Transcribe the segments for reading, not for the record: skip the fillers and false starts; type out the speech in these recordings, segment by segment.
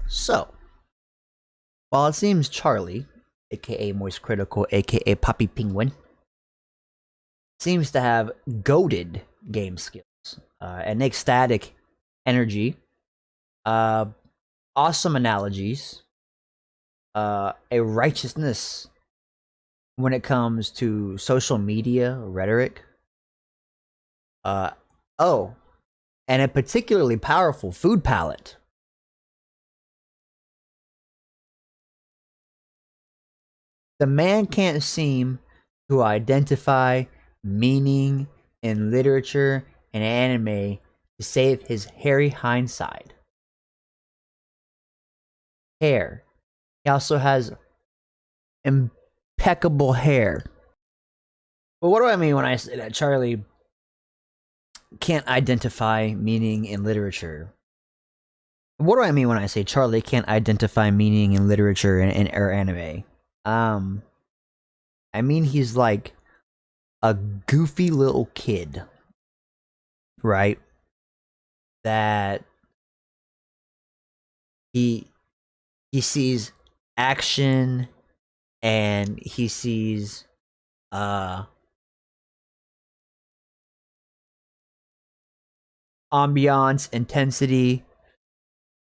So, while it seems Charlie, aka Moist Critical, aka Poppy Penguin, seems to have goaded game skills, an ecstatic energy, uh, awesome analogies, a righteousness when it comes to social media rhetoric, uh, oh, and a particularly powerful food palette. The man can't seem to identify meaning in literature and anime to save his hairy hindside. Hair. He also has impeccable hair. But what do I mean when I say that Charlie can't identify meaning in literature? What do I mean when I say Charlie can't identify meaning in literature and or anime? Um, I mean he's like a goofy little kid, right? That he he sees action and he sees uh ambiance, intensity,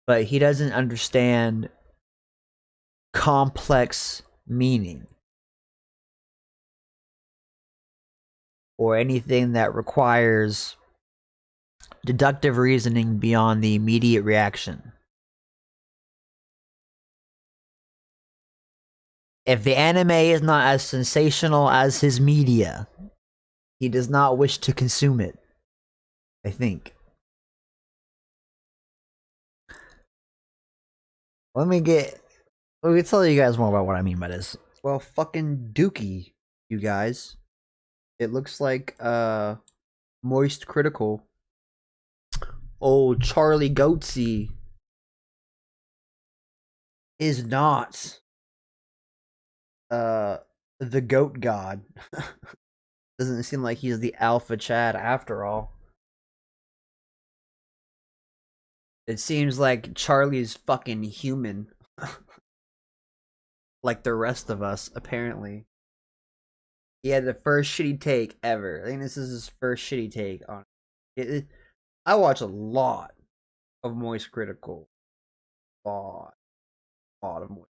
but he doesn't understand complex meaning or anything that requires deductive reasoning beyond the immediate reaction. If the anime is not as sensational as his media, he does not wish to consume it, I think. Let me tell you guys more about what I mean by this. Well, fucking Dookie, you guys. It looks like Moist Critical, old Charlie Goatsy, is not the goat god. Doesn't seem like he's the alpha Chad after all. It seems like Charlie's fucking human. Like the rest of us, apparently. He had the first shitty take ever. I think this is his first shitty take on it. I watch a lot of Moist Critical. Lot. Lot of Moist.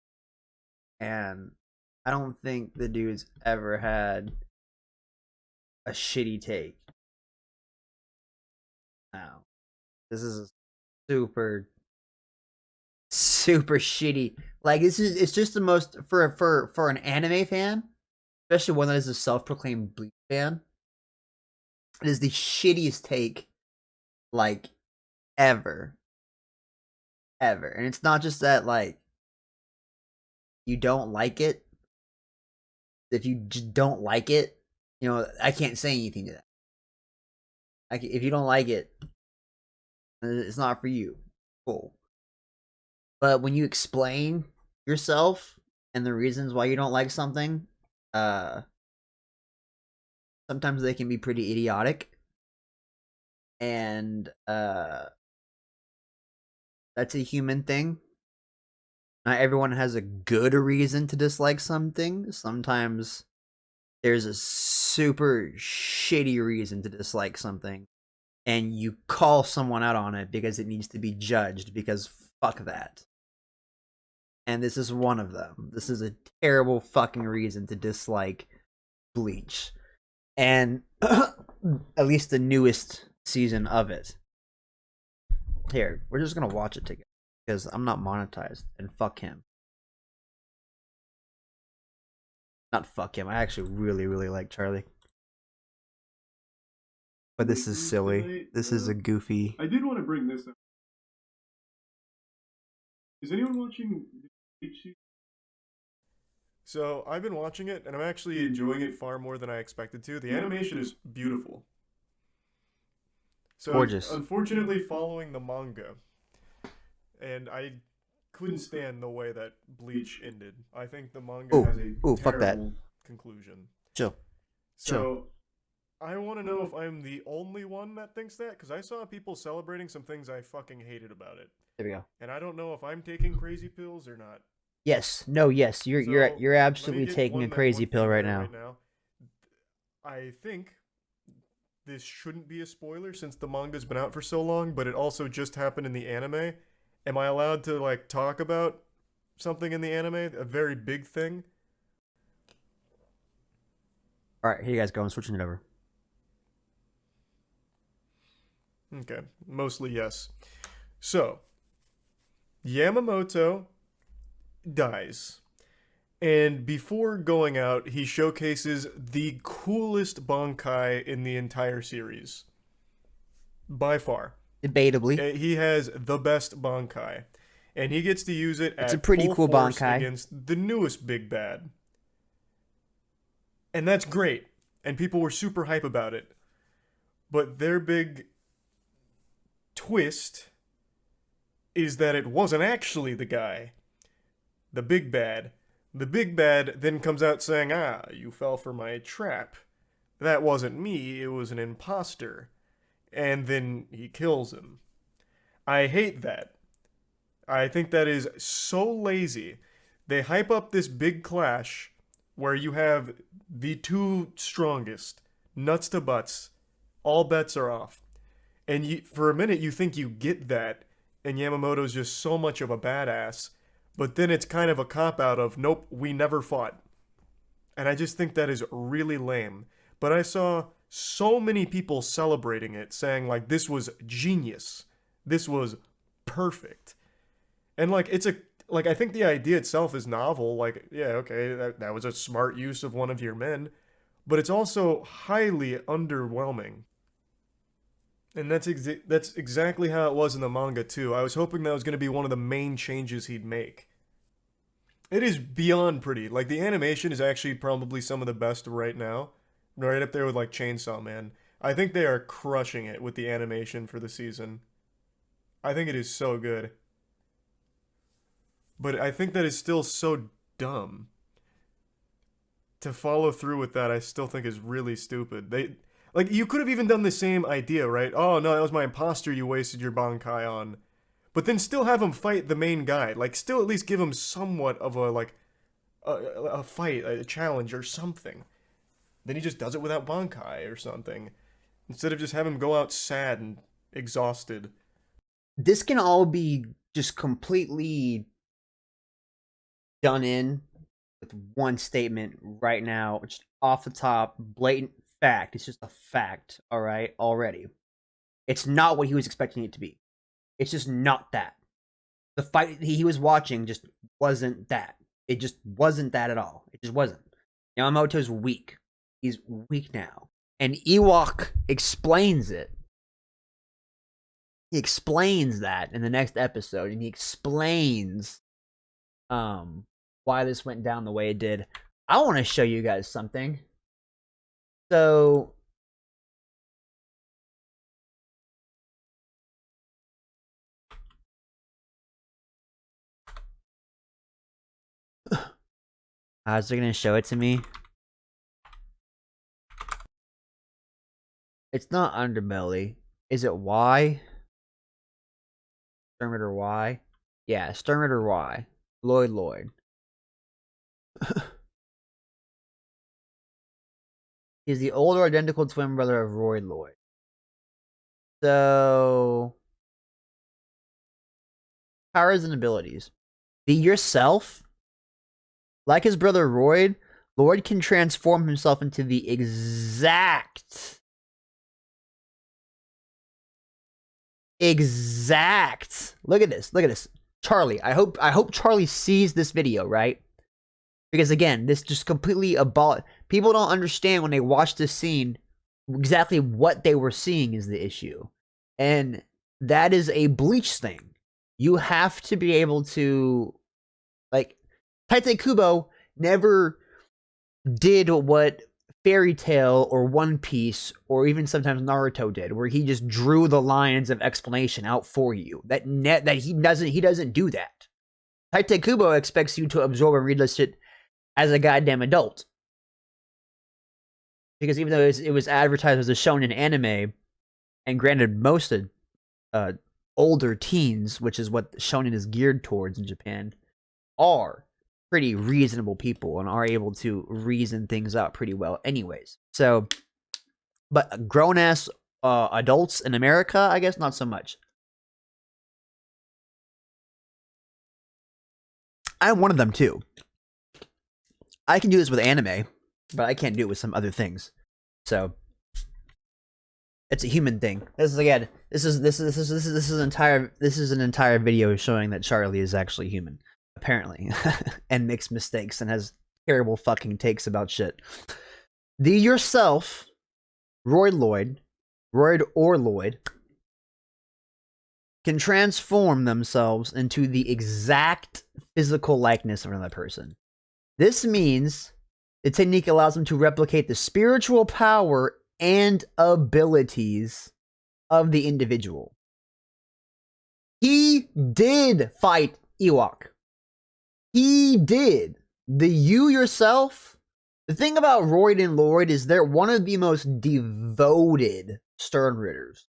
And I don't think the dude's ever had a shitty take. Now, this is a super, super shitty. Like it's just the most for an anime fan, especially one that is a self-proclaimed Bleach fan. It is the shittiest take, like ever, ever. And it's not just that like you don't like it. If you just don't like it, I can't say anything to that. If you don't like it, it's not for you. Cool. But when you explain yourself and the reasons why you don't like something, uh, sometimes they can be pretty idiotic. And that's a human thing. Not everyone has a good reason to dislike something. Sometimes there's a super shitty reason to dislike something. And you call someone out on it because it needs to be judged because fuck that. And this is one of them. This is a terrible fucking reason to dislike Bleach. And at least the newest season of it. Here, we're just gonna watch it together because I'm not monetized, and fuck him. Not fuck him. I actually really, really like Charlie. But this is silly. This is a goofy. I did want to bring this up. Is anyone watching Bleach? So I've been watching it, and I'm actually enjoying it far more than I expected to. The animation is beautiful. So Gorgeous. unfortunately, following the manga, and I couldn't stand the way that Bleach ended. I think the manga has a fuck that. terrible conclusion. Chill. So I want to know if I'm the only one that thinks that, because I saw people celebrating some things I fucking hated about it, There we go. and I don't know if I'm taking crazy pills or not. Yes. No. Yes. You're you're So you're let me absolutely get taking a crazy one pill thing right there now. right now. I think this shouldn't be a spoiler since the manga's been out for so long, but it also just happened in the anime. Am I allowed to like talk about something in the anime, a very big thing? All right, here you guys go. I'm switching it over. Okay, mostly yes. So, Yamamoto dies. And before going out, he showcases the coolest Bankai in the entire series. By far. Debatably, He has the best Bankai. And he gets to use it it's a at pretty full cool force Bankai. against the newest big bad. And that's great. And people were super hype about it. But their big twist is that it wasn't actually the guy, the big bad. The big bad then comes out saying, "Ah, you fell for my trap. That wasn't me, it was an imposter." And then he kills him. I hate that. I think that is so lazy. They hype up this big clash where you have the two strongest, nuts to butts, all bets are off. And for a minute, you think you get that, and Yamamoto's just so much of a badass. But then it's kind of a cop out of, nope, we never fought. And I just think that is really lame. But I saw so many people celebrating it, saying, like, this was genius. This was perfect. And, like, I think the idea itself is novel. Like, yeah, okay, that was a smart use of one of your men. But it's also highly underwhelming. And that's exactly how it was in the manga too. I was hoping that was going to be one of the main changes he'd make. It is beyond pretty. Like the animation is actually probably some of the best right now, right up there with like Chainsaw Man. I think they are crushing it with the animation for the season. I think it is so good. But I think that is still so dumb. To follow through with that, I still think is really stupid. Like you could have even done the same idea, right? Oh no, that was my imposter you wasted your Bankai on. But then still have him fight the main guy. Like still at least give him somewhat of a like a fight, a challenge or something. Then he just does it without Bankai or something. Instead of just have him go out sad and exhausted. This can all be just completely done in with one statement right now, just off the top, blatant fact. It's just a fact, all right, already. It's not what he was expecting it to be. It's just not that. The fight he was watching just wasn't that. It just wasn't that at all. It just wasn't. Yamamoto's weak. He's weak now. And Ewok explains it. He explains that in the next episode, and he explains why this went down the way it did. I want to show you guys something. So how's they gonna show it to me? It's not underbelly. Is it Y? Sturmiter Y? Yeah, Sturmiter Y. Lloyd. He's the older identical twin brother of Roy Lloyd. So, powers and abilities. Be yourself. Like his brother Roy, Lloyd can transform himself into the exact. Look at this. Charlie, I hope Charlie sees this video, right? Because again, this just completely people don't understand when they watch this scene exactly what they were seeing is the issue. And that is a Bleach thing. You have to be able to, like, Tite Kubo never did what Fairy Tail or One Piece or even sometimes Naruto did, where he just drew the lines of explanation out for you. That he doesn't do that. Tite Kubo expects you to absorb and read this shit as a goddamn adult. Because even though it was advertised as a shonen anime, and granted, most of older teens, which is what shonen is geared towards in Japan, are pretty reasonable people and are able to reason things out pretty well anyways. So, but grown-ass adults in America, I guess not so much. I'm one of them too. I can do this with anime, but I can't do it with some other things. So it's a human thing. This is again. This is an entire video showing that Charlie is actually human, apparently, and makes mistakes and has terrible fucking takes about shit. The yourself, Royd or Lloyd, can transform themselves into the exact physical likeness of another person. This means the technique allows them to replicate the spiritual power and abilities of the individual. He did fight Ewok. He did. The you yourself, the thing about Royd and Lloyd is they're one of the most devoted Sternritters.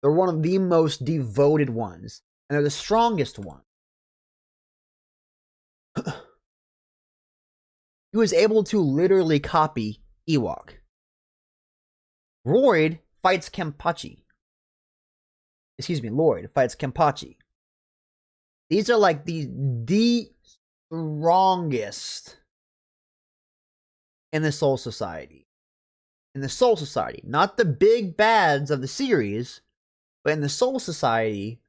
They're one of the most devoted ones, and they're the strongest one. He was able to literally copy Ewok. Lloyd fights Kenpachi. Lloyd fights Kenpachi. These are like the strongest in the Soul Society. In the Soul Society. Not the big bads of the series, but in the Soul Society,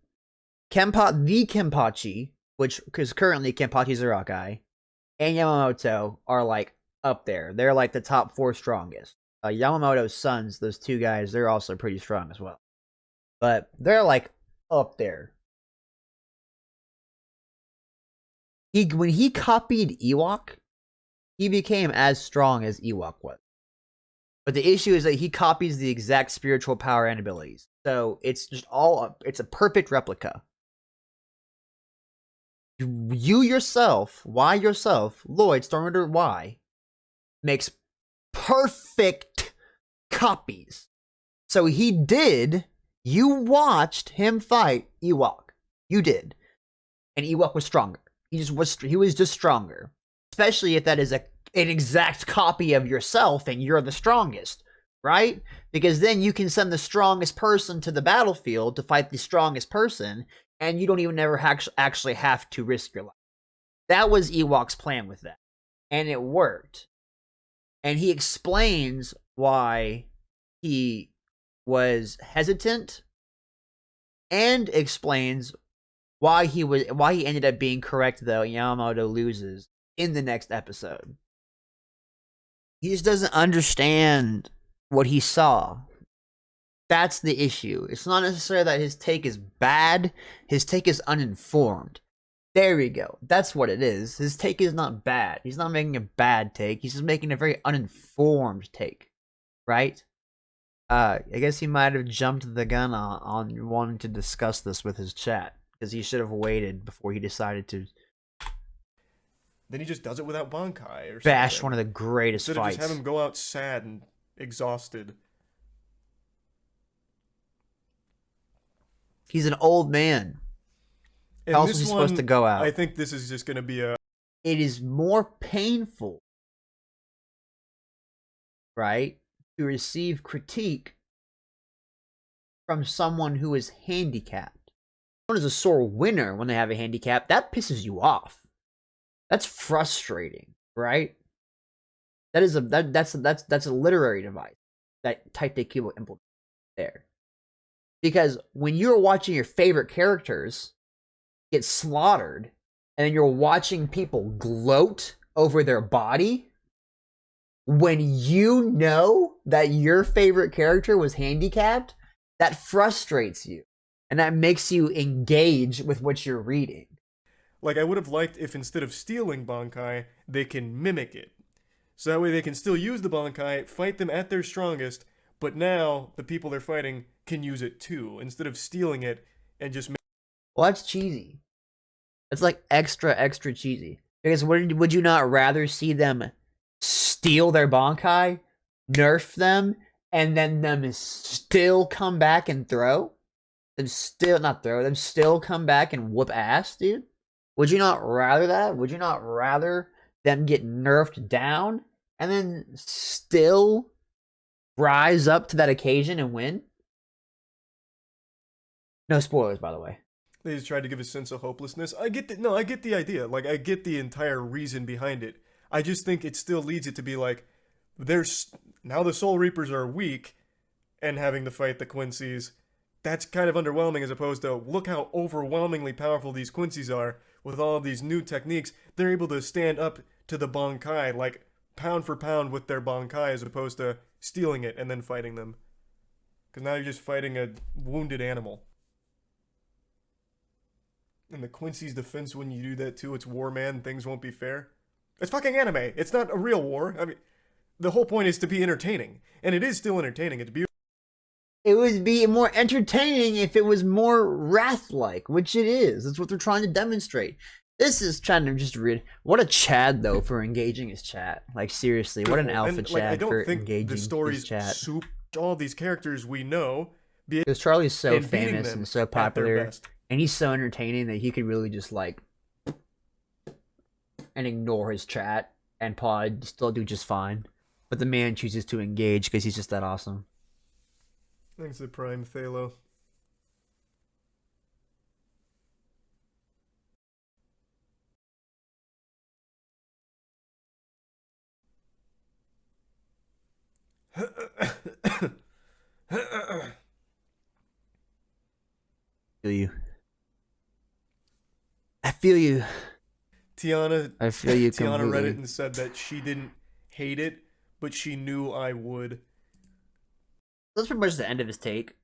the Kenpachi, which is currently Kenpachi Zerakai, and Yamamoto are like up there. They're like the top 4 strongest. Yamamoto's sons, those 2 guys, they're also pretty strong as well. But they're like up there. When he copied Ewok, he became as strong as Ewok was. But the issue is that he copies the exact spiritual power and abilities. So it's just it's a perfect replica. You yourself, Lloyd, Stormritter Y, makes perfect copies. So you watched him fight Ewok. You did. And Ewok was stronger. He was just stronger. Especially if that is an exact copy of yourself and you're the strongest, right? Because then you can send the strongest person to the battlefield to fight the strongest person, and you don't even ever actually have to risk your life. That was Ewok's plan with that. And it worked. And he explains why he was hesitant, and explains why he ended up being correct, though Yamamoto loses in the next episode. He just doesn't understand what he saw. That's the issue. It's not necessarily that his take is bad. His take is uninformed. There we go. That's what it is. His take is not bad. He's not making a bad take. He's just making a very uninformed take. Right? I guess he might have jumped the gun on wanting to discuss this with his chat. Because he should have waited before he decided to... Then he just does it without Bankai or bash something. One of the greatest Instead fights. Instead of just have him go out sad and exhausted. He's an old man. How else is he supposed to go out? I think this is just going to be a... It is more painful, right, to receive critique from someone who is handicapped. Someone is a sore winner when they have a handicap. That pisses you off. That's frustrating, right? That's a literary device that Taitekki will implement there. Because when you're watching your favorite characters get slaughtered, and then you're watching people gloat over their body, when you know that your favorite character was handicapped, that frustrates you. And that makes you engage with what you're reading. Like, I would have liked if instead of stealing Bankai, they can mimic it. So that way they can still use the Bankai, fight them at their strongest, but now the people they're fighting can use it too, instead of stealing it and just... Well, that's cheesy. It's like extra cheesy. Because would you not rather see them steal their Bankai nerf them, and then them still come back and throw? Them still not throw, them still come back and whoop ass, dude? Would you not rather that? Would you not rather them get nerfed down and then still rise up to that occasion and win? No spoilers, by the way. They just tried to give a sense of hopelessness. I get the idea. Like, I get the entire reason behind it. I just think it still leads it to be like, there's now the Soul Reapers are weak, and having to fight the Quincy's. That's kind of underwhelming as opposed to look how overwhelmingly powerful these Quincy's are with all of these new techniques. They're able to stand up to the Bankai like pound for pound with their Bankai as opposed to stealing it and then fighting them. Because now you're just fighting a wounded animal. And the Quincy's defense when you do that too, it's war, man, things won't be fair. It's fucking anime. It's not a real war. I mean, the whole point is to be entertaining. And it is still entertaining. It's beautiful. It would be more entertaining if it was more wrath-like, which it is. That's what they're trying to demonstrate. This is trying to just read. What a Chad, though, for engaging his chat. Like, seriously, what an alpha and, Chad I don't for think engaging the story's his chat. soup all these characters we know. Because Charlie's so and beating famous them and so at their popular, best. and he's so entertaining that he could really just, like, and ignore his chat and probably still do just fine. But the man chooses to engage because he's just that awesome. Thanks to Prime Phalo. Feel you. I feel you. Tiana, I feel you Tiana read completely. it and said that she didn't hate it, but she knew I would. That's pretty much the end of his take.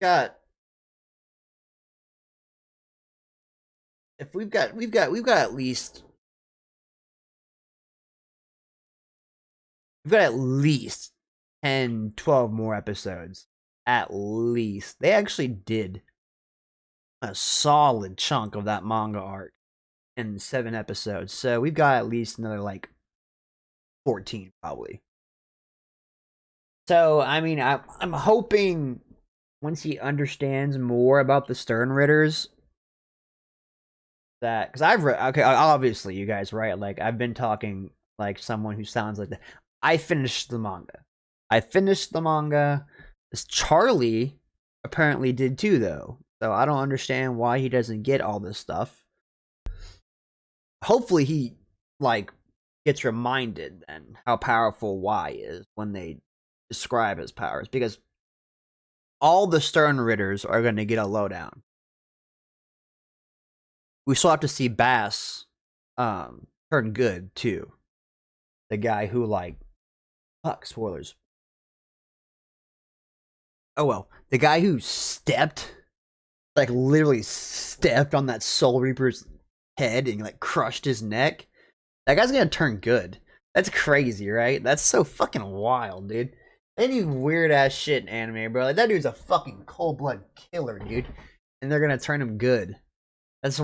Got if we've got at least we've got at least 10, 12 more episodes. At least. They actually did a solid chunk of that manga arc in 7 episodes. So we've got at least another like 14 probably. So I mean I'm hoping once he understands more about the Stern Ritters that because I've read okay obviously you guys right like I've been talking like someone who sounds like that. I finished the manga. This Charlie apparently did too though. So I don't understand why he doesn't get all this stuff. Hopefully he like gets reminded then how powerful Y is when they describe his powers because all the Stern Ritters are going to get a lowdown. We still have to see Bass turn good too. The guy who like fuck spoilers. Oh well, the guy who stepped like literally stepped on that Soul Reaper's head and like crushed his neck. That guy's going to turn good. That's crazy, right? That's so fucking wild, dude. They do weird ass shit in anime, bro. Like that dude's a fucking cold blood killer, dude. And they're gonna turn him good. That's